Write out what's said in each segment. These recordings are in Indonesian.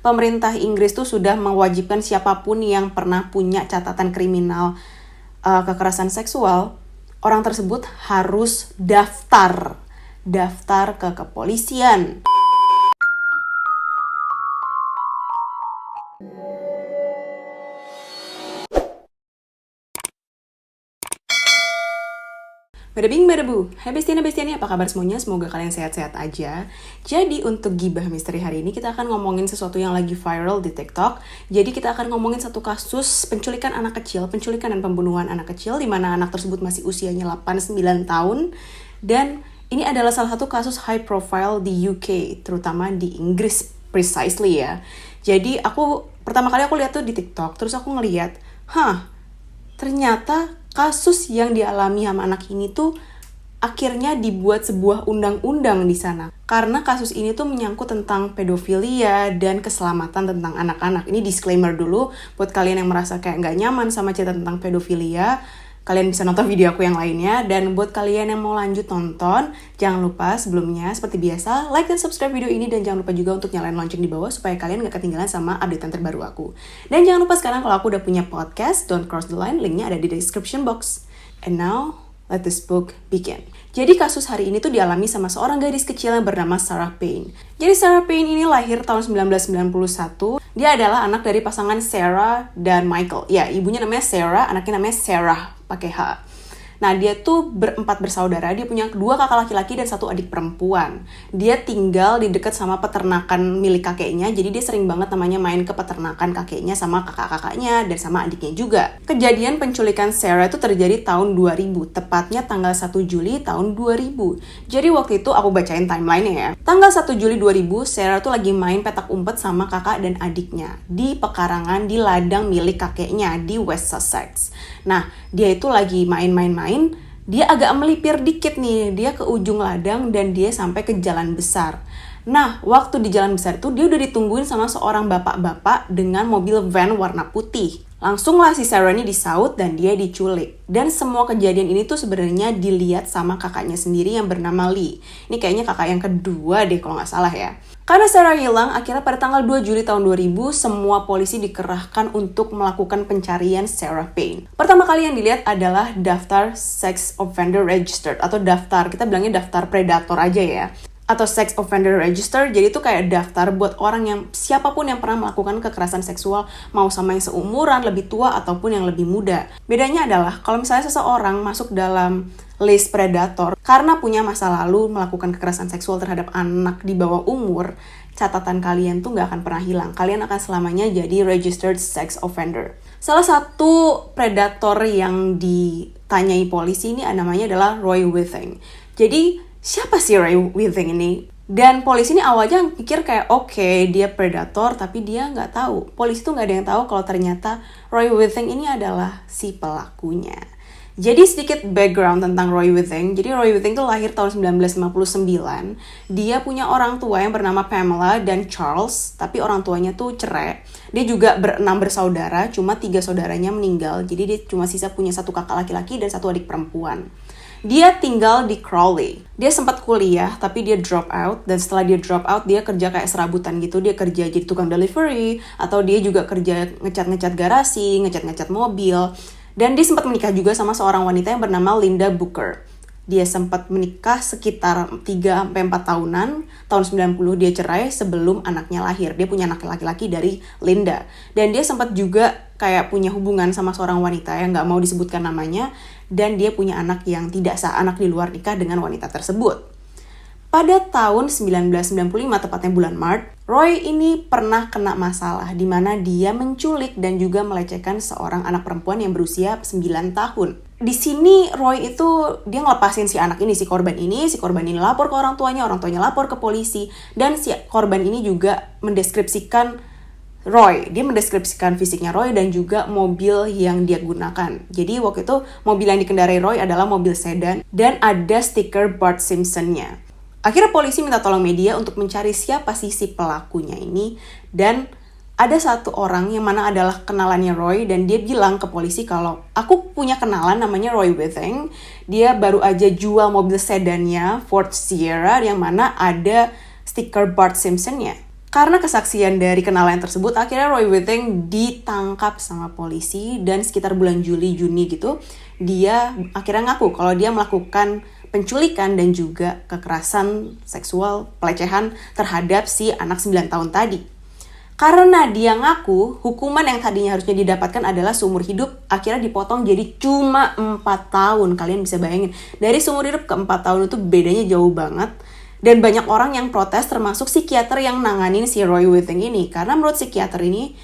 pemerintah Inggris tuh sudah mewajibkan siapapun yang pernah punya catatan kriminal kekerasan seksual, orang tersebut harus daftar ke kepolisian. Badabing badabu, hai bestiani, apa kabar semuanya? Semoga kalian sehat-sehat aja. Jadi untuk Gibah Misteri hari ini kita akan ngomongin sesuatu yang lagi viral di TikTok. Jadi kita akan ngomongin satu kasus penculikan anak kecil, penculikan dan pembunuhan anak kecil, di mana anak tersebut masih usianya 8-9 tahun. Dan ini adalah salah satu kasus high profile di UK, terutama di Inggris precisely ya. Jadi pertama kali aku lihat tuh di TikTok, terus aku ngeliat, ternyata kasus yang dialami sama anak ini tuh akhirnya dibuat sebuah undang-undang di sana. Karena kasus ini tuh menyangkut tentang pedofilia dan keselamatan tentang anak-anak. Ini disclaimer dulu buat kalian yang merasa kayak nggak nyaman sama cerita tentang pedofilia. Kalian bisa nonton video aku yang lainnya. Dan buat kalian yang mau lanjut nonton, jangan lupa sebelumnya seperti biasa like dan subscribe video ini. Dan jangan lupa juga untuk nyalain lonceng di bawah supaya kalian gak ketinggalan sama update terbaru aku. Dan jangan lupa sekarang kalau aku udah punya podcast Don't Cross the Line, linknya ada di description box. And now, let this book begin. Jadi kasus hari ini tuh dialami sama seorang gadis kecil yang bernama Sarah Payne. Jadi Sarah Payne ini lahir tahun 1991. Dia adalah anak dari pasangan Sarah dan Michael. Ya, ibunya namanya Sarah, anaknya namanya Sarah, pakai H. Nah, dia tuh berempat bersaudara. Dia punya 2 kakak laki-laki dan 1 adik perempuan. Dia tinggal di dekat sama peternakan milik kakeknya. Jadi dia sering banget namanya main ke peternakan kakeknya sama kakak-kakaknya dan sama adiknya juga. Kejadian penculikan Sarah itu terjadi tahun 2000. Tepatnya tanggal 1 Juli tahun 2000. Jadi waktu itu aku bacain timeline-nya ya. Tanggal 1 Juli 2000, Sarah tuh lagi main petak umpet sama kakak dan adiknya di pekarangan di ladang milik kakeknya di West Sussex. Nah, dia itu lagi main-main, dia agak melipir dikit nih, dia ke ujung ladang dan dia sampai ke jalan besar. Nah, waktu di jalan besar itu dia udah ditungguin sama seorang bapak-bapak dengan mobil van warna putih. Langsunglah si Sarah ini disaut dan dia diculik. Dan semua kejadian ini tuh sebenarnya dilihat sama kakaknya sendiri yang bernama Lee. Ini kayaknya kakak yang kedua deh kalau nggak salah ya. Karena Sarah hilang, akhirnya pada tanggal 2 Juli tahun 2000, semua polisi dikerahkan untuk melakukan pencarian Sarah Payne. Pertama kali yang dilihat adalah daftar Sex Offender Registered, atau daftar, kita bilangnya daftar predator aja ya. Atau Sex Offender Register, jadi itu kayak daftar buat orang yang siapapun yang pernah melakukan kekerasan seksual, mau sama yang seumuran, lebih tua, ataupun yang lebih muda. Bedanya adalah kalau misalnya seseorang masuk dalam list predator karena punya masa lalu melakukan kekerasan seksual terhadap anak di bawah umur, catatan kalian tuh gak akan pernah hilang. Kalian akan selamanya jadi registered sex offender. Salah satu predator yang ditanyai polisi ini namanya adalah Roy Withing. Jadi siapa sih Roy Withing ini? Dan polisi ini awalnya pikir kayak oke, dia predator, tapi dia nggak tahu. Polisi tuh nggak ada yang tahu kalau ternyata Roy Withing ini adalah si pelakunya. Jadi sedikit background tentang Roy Withing. Jadi Roy Withing tuh lahir tahun 1959. Dia punya orang tua yang bernama Pamela dan Charles, tapi orang tuanya tuh cerai. Dia juga berenam bersaudara, cuma 3 saudaranya meninggal. Jadi dia cuma sisa punya 1 kakak laki-laki dan 1 adik perempuan. Dia tinggal di Crawley. Dia sempat kuliah, tapi dia drop out. Dan setelah dia drop out, dia kerja kayak serabutan gitu. Dia kerja jadi tukang delivery, atau dia juga kerja ngecat-ngecat garasi, ngecat-ngecat mobil. Dan dia sempat menikah juga sama seorang wanita yang bernama Linda Booker. Dia sempat menikah sekitar 3-4 tahunan. Tahun 90 dia cerai sebelum anaknya lahir. Dia punya anak laki-laki dari Linda. Dan dia sempat juga kayak punya hubungan sama seorang wanita yang gak mau disebutkan namanya. Dan dia punya anak yang tidak sah, anak di luar nikah dengan wanita tersebut. Pada tahun 1995, tepatnya bulan Maret, Roy ini pernah kena masalah di mana dia menculik dan juga melecehkan seorang anak perempuan yang berusia 9 tahun. Di sini Roy itu dia ngelepasin si anak ini, si korban ini lapor ke orang tuanya lapor ke polisi, dan si korban ini juga mendeskripsikan Roy. Dia mendeskripsikan fisiknya Roy dan juga mobil yang dia gunakan. Jadi waktu itu mobil yang dikendarai Roy adalah mobil sedan dan ada stiker Bart Simpson-nya. Akhirnya polisi minta tolong media untuk mencari siapa sih si pelakunya ini, dan ada satu orang yang mana adalah kenalannya Roy, dan dia bilang ke polisi kalau aku punya kenalan namanya Roy Withing. Dia baru aja jual mobil sedannya Ford Sierra yang mana ada stiker Bart Simpson-nya. Karena kesaksian dari kenalan tersebut, akhirnya Roy Withing ditangkap sama polisi dan sekitar bulan Juli-Juni gitu, dia akhirnya ngaku kalau dia melakukan penculikan dan juga kekerasan seksual, pelecehan terhadap si anak 9 tahun tadi. Karena dia ngaku, hukuman yang tadinya harusnya didapatkan adalah seumur hidup, akhirnya dipotong jadi cuma 4 tahun. Kalian bisa bayangin, dari seumur hidup ke 4 tahun itu bedanya jauh banget. Dan banyak orang yang protes, termasuk psikiater yang nanganin si Roy Withing ini. Karena menurut psikiater ini,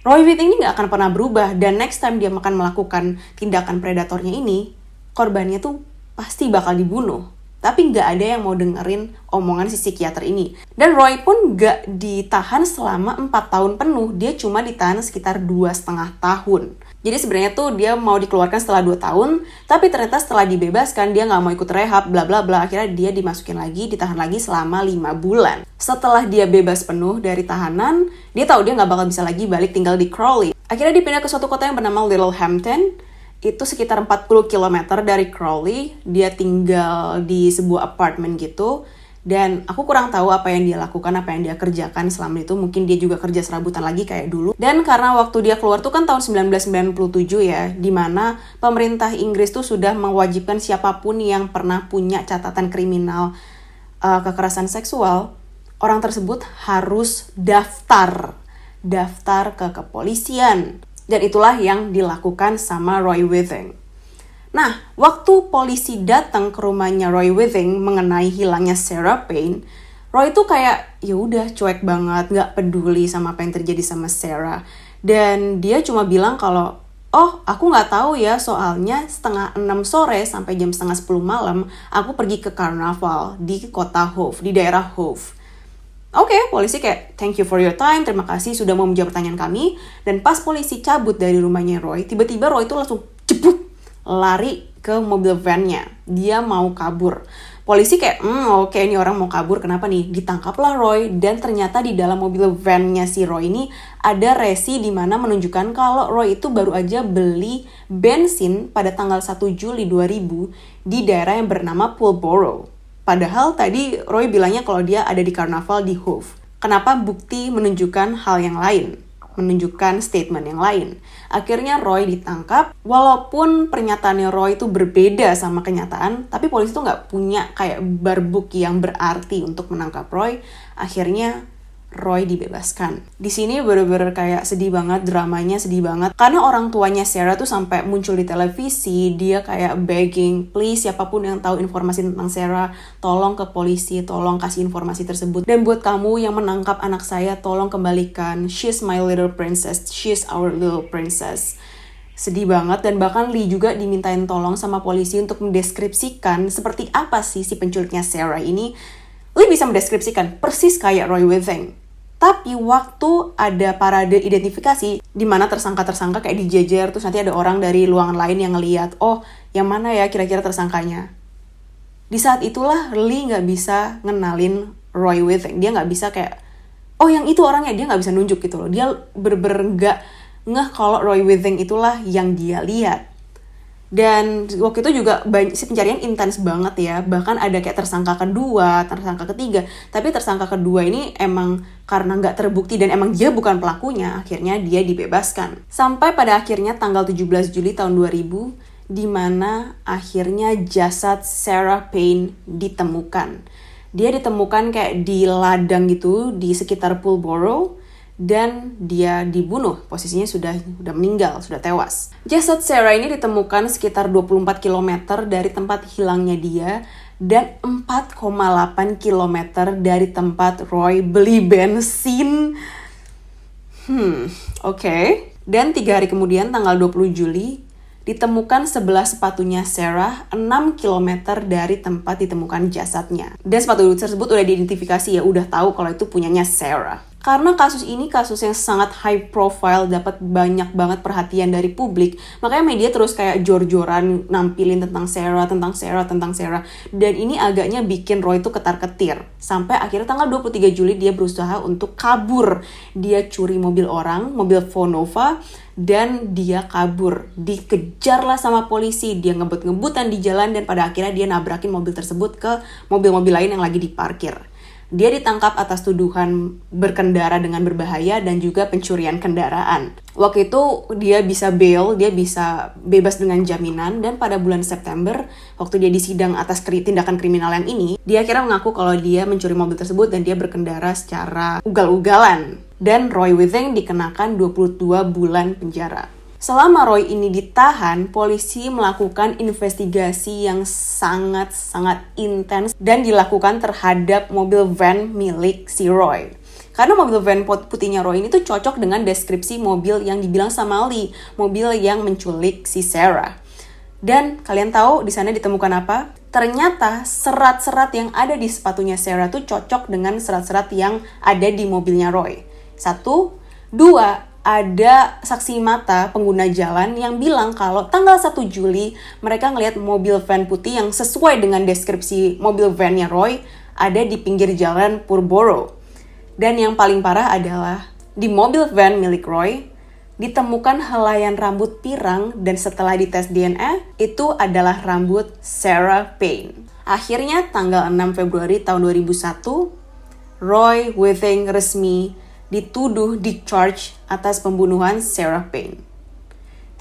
Roy Withing ini gak akan pernah berubah. Dan next time dia akan melakukan tindakan predatornya ini, korbannya tuh pasti bakal dibunuh. Tapi gak ada yang mau dengerin omongan si psikiater ini. Dan Roy pun gak ditahan selama 4 tahun penuh. Dia cuma ditahan sekitar 2,5 tahun. Jadi sebenarnya tuh dia mau dikeluarkan setelah 2 tahun. Tapi ternyata setelah dibebaskan dia gak mau ikut rehab, bla bla bla. Akhirnya dia dimasukin lagi, ditahan lagi selama 5 bulan. Setelah dia bebas penuh dari tahanan, dia tahu dia gak bakal bisa lagi balik tinggal di Crawley. Akhirnya dipindah ke suatu kota yang bernama Littlehampton. Itu sekitar 40 km dari Crawley. Dia tinggal di sebuah apartemen gitu. Dan aku kurang tahu apa yang dia lakukan, apa yang dia kerjakan selama itu. Mungkin dia juga kerja serabutan lagi kayak dulu. Dan karena waktu dia keluar tuh kan tahun 1997 ya, dimana pemerintah Inggris tuh sudah mewajibkan siapapun yang pernah punya catatan kriminal kekerasan seksual, orang tersebut harus daftar ke kepolisian. Dan itulah yang dilakukan sama Roy Withing. Nah, waktu polisi datang ke rumahnya Roy Withing mengenai hilangnya Sarah Payne, Roy tuh kayak ya udah cuek banget, nggak peduli sama apa yang terjadi sama Sarah. Dan dia cuma bilang kalau, oh aku nggak tahu ya, soalnya 5:30 sore sampai jam 9:30 malam aku pergi ke karnaval di kota Hove, di daerah Hove. Oke, polisi kayak thank you for your time, terima kasih sudah mau menjawab pertanyaan kami. Dan pas polisi cabut dari rumahnya Roy, tiba-tiba Roy itu langsung jebut lari ke mobil van-nya. Dia mau kabur. Polisi kayak oke, ini orang mau kabur, kenapa nih? Ditangkaplah Roy, dan ternyata di dalam mobil van-nya si Roy ini ada resi di mana menunjukkan kalau Roy itu baru aja beli bensin pada tanggal 1 Juli 2000 di daerah yang bernama Pulborough. Padahal tadi Roy bilangnya kalau dia ada di karnaval di Hove. Kenapa bukti menunjukkan hal yang lain? Menunjukkan statement yang lain. Akhirnya Roy ditangkap. Walaupun pernyataannya Roy itu berbeda sama kenyataan, tapi polisi tuh nggak punya kayak bukti yang berarti untuk menangkap Roy. Akhirnya Roy dibebaskan. Di sini bener-bener kayak sedih banget, dramanya sedih banget. Karena orang tuanya Sarah tuh sampai muncul di televisi, dia kayak begging, please siapapun yang tahu informasi tentang Sarah, tolong ke polisi, tolong kasih informasi tersebut. Dan buat kamu yang menangkap anak saya, tolong kembalikan. She's my little princess, she's our little princess. Sedih banget, dan bahkan Lee juga dimintain tolong sama polisi untuk mendeskripsikan seperti apa sih si penculiknya Sarah ini. Lee bisa mendeskripsikan persis kayak Roy Withing. Tapi waktu ada parade identifikasi, di mana tersangka-tersangka kayak dijejer, terus nanti ada orang dari ruangan lain yang ngeliat, oh yang mana ya kira-kira tersangkanya. Di saat itulah Lee nggak bisa ngenalin Roy Withing. Dia nggak bisa kayak, oh yang itu orangnya, dia nggak bisa nunjuk gitu loh. Dia bener-bener nggak ngeh kalau Roy Withing itulah yang dia lihat. Dan waktu itu juga pencarian intens banget ya. Bahkan ada kayak tersangka kedua, tersangka ketiga. Tapi tersangka kedua ini emang karena nggak terbukti dan emang dia bukan pelakunya, akhirnya dia dibebaskan. Sampai pada akhirnya tanggal 17 Juli tahun 2000, di mana akhirnya jasad Sarah Payne ditemukan. Dia ditemukan kayak di ladang gitu di sekitar Pulborough. Dan dia dibunuh, posisinya sudah meninggal, sudah tewas. Jasad Sarah ini ditemukan sekitar 24 km dari tempat hilangnya dia, dan 4,8 km dari tempat Roy beli bensin. Oke. Dan 3 hari kemudian, tanggal 20 Juli, ditemukan sebelah sepatunya Sarah 6 km dari tempat ditemukan jasadnya. Dan sepatu tersebut udah diidentifikasi ya, udah tahu kalau itu punyanya Sarah. Karena kasus ini kasus yang sangat high profile, dapat banyak banget perhatian dari publik, makanya media terus kayak jor-joran nampilin tentang Sarah. Dan ini agaknya bikin Roy itu ketar-ketir. Sampai akhirnya tanggal 23 Juli dia berusaha untuk kabur. Dia curi mobil orang, mobil Vonova, dan dia kabur. Dikejarlah sama polisi, dia ngebut-ngebutan di jalan, dan pada akhirnya dia nabrakin mobil tersebut ke mobil-mobil lain yang lagi diparkir. Dia ditangkap atas tuduhan berkendara dengan berbahaya dan juga pencurian kendaraan. Waktu itu dia bisa bail, dia bisa bebas dengan jaminan, dan pada bulan September, waktu dia disidang atas tindakan kriminal yang ini, dia akhirnya mengaku kalau dia mencuri mobil tersebut dan dia berkendara secara ugal-ugalan. Dan Roy Withing dikenakan 22 bulan penjara. Selama Roy ini ditahan, polisi melakukan investigasi yang sangat-sangat intens dan dilakukan terhadap mobil van milik si Roy. Karena mobil van putihnya Roy ini tuh cocok dengan deskripsi mobil yang dibilang sama Lee, mobil yang menculik si Sarah. Dan kalian tahu di sana ditemukan apa? Ternyata serat-serat yang ada di sepatunya Sarah tuh cocok dengan serat-serat yang ada di mobilnya Roy. 1, 2, ada saksi mata pengguna jalan yang bilang kalau tanggal 1 Juli mereka ngelihat mobil van putih yang sesuai dengan deskripsi mobil vannya Roy ada di pinggir jalan Purboro. Dan yang paling parah adalah di mobil van milik Roy ditemukan helaian rambut pirang dan setelah dites DNA itu adalah rambut Sarah Payne. Akhirnya tanggal 6 Februari tahun 2001 Roy Withing resmi dituduh discharge atas pembunuhan Sarah Payne.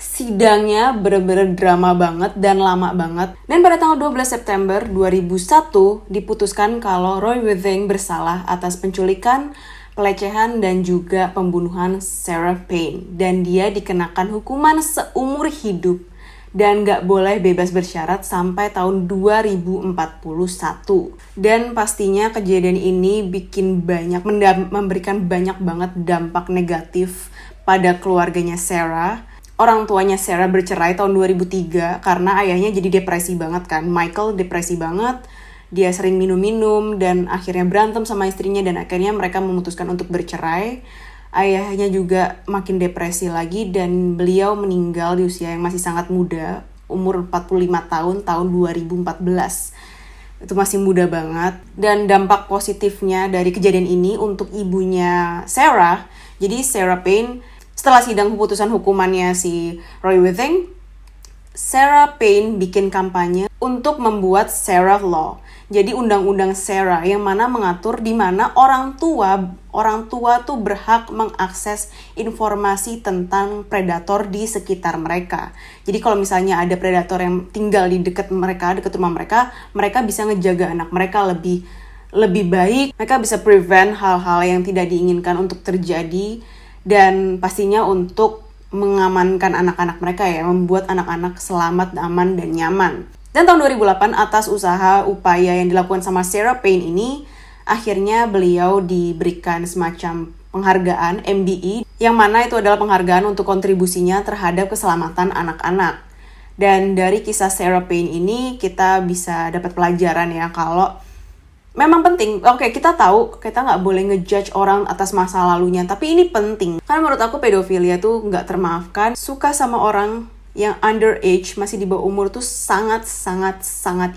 Sidangnya bener-bener drama banget dan lama banget. Dan pada tanggal 12 September 2001 diputuskan kalau Roy Withing bersalah atas penculikan, pelecehan, dan juga pembunuhan Sarah Payne. Dan dia dikenakan hukuman seumur hidup dan gak boleh bebas bersyarat sampai tahun 2041. Dan pastinya kejadian ini memberikan banyak banget dampak negatif pada keluarganya Sarah. Orang tuanya Sarah bercerai tahun 2003 karena ayahnya jadi depresi banget kan. Michael depresi banget, dia sering minum-minum dan akhirnya berantem sama istrinya dan akhirnya mereka memutuskan untuk bercerai. Ayahnya juga makin depresi lagi dan beliau meninggal di usia yang masih sangat muda, umur 45 tahun 2014. Itu masih muda banget. Dan dampak positifnya dari kejadian ini untuk ibunya Sarah, jadi Sarah Payne, setelah sidang keputusan hukumannya si Roy Withing, Sarah Payne bikin kampanye untuk membuat Sarah Law. Jadi undang-undang Sarah yang mana mengatur di mana orang tua tuh berhak mengakses informasi tentang predator di sekitar mereka. Jadi kalau misalnya ada predator yang tinggal di dekat rumah mereka, mereka bisa ngejaga anak mereka lebih baik. Mereka bisa prevent hal-hal yang tidak diinginkan untuk terjadi dan pastinya untuk mengamankan anak-anak mereka ya, membuat anak-anak selamat, aman, dan nyaman. Dan tahun 2008 atas upaya yang dilakukan sama Sarah Payne ini, akhirnya beliau diberikan semacam penghargaan MBE, yang mana itu adalah penghargaan untuk kontribusinya terhadap keselamatan anak-anak. Dan dari kisah Sarah Payne ini kita bisa dapat pelajaran ya kalau memang penting. Oke, kita tahu kita nggak boleh ngejudge orang atas masa lalunya, tapi ini penting. Karena menurut aku pedofilia tuh nggak termaafkan. Suka sama orang yang underage, masih di bawah umur tuh sangat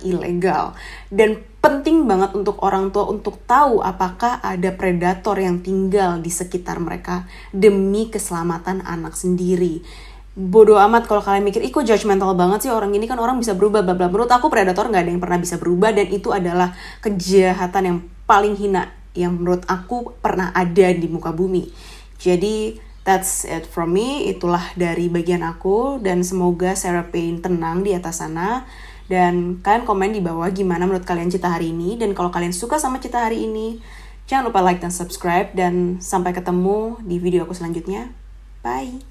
ilegal. Dan penting banget untuk orang tua untuk tahu apakah ada predator yang tinggal di sekitar mereka demi keselamatan anak sendiri. Bodoh amat kalau kalian mikir, kok judgmental banget sih orang ini, kan orang bisa berubah, bla bla. Menurut aku predator nggak ada yang pernah bisa berubah dan itu adalah kejahatan yang paling hina yang menurut aku pernah ada di muka bumi. Jadi that's it from me, itulah dari bagian aku dan semoga Sarah Payne tenang di atas sana. Dan kalian komen di bawah gimana menurut kalian cerita hari ini. Dan kalau kalian suka sama cerita hari ini, jangan lupa like dan subscribe. Dan sampai ketemu di video aku selanjutnya. Bye!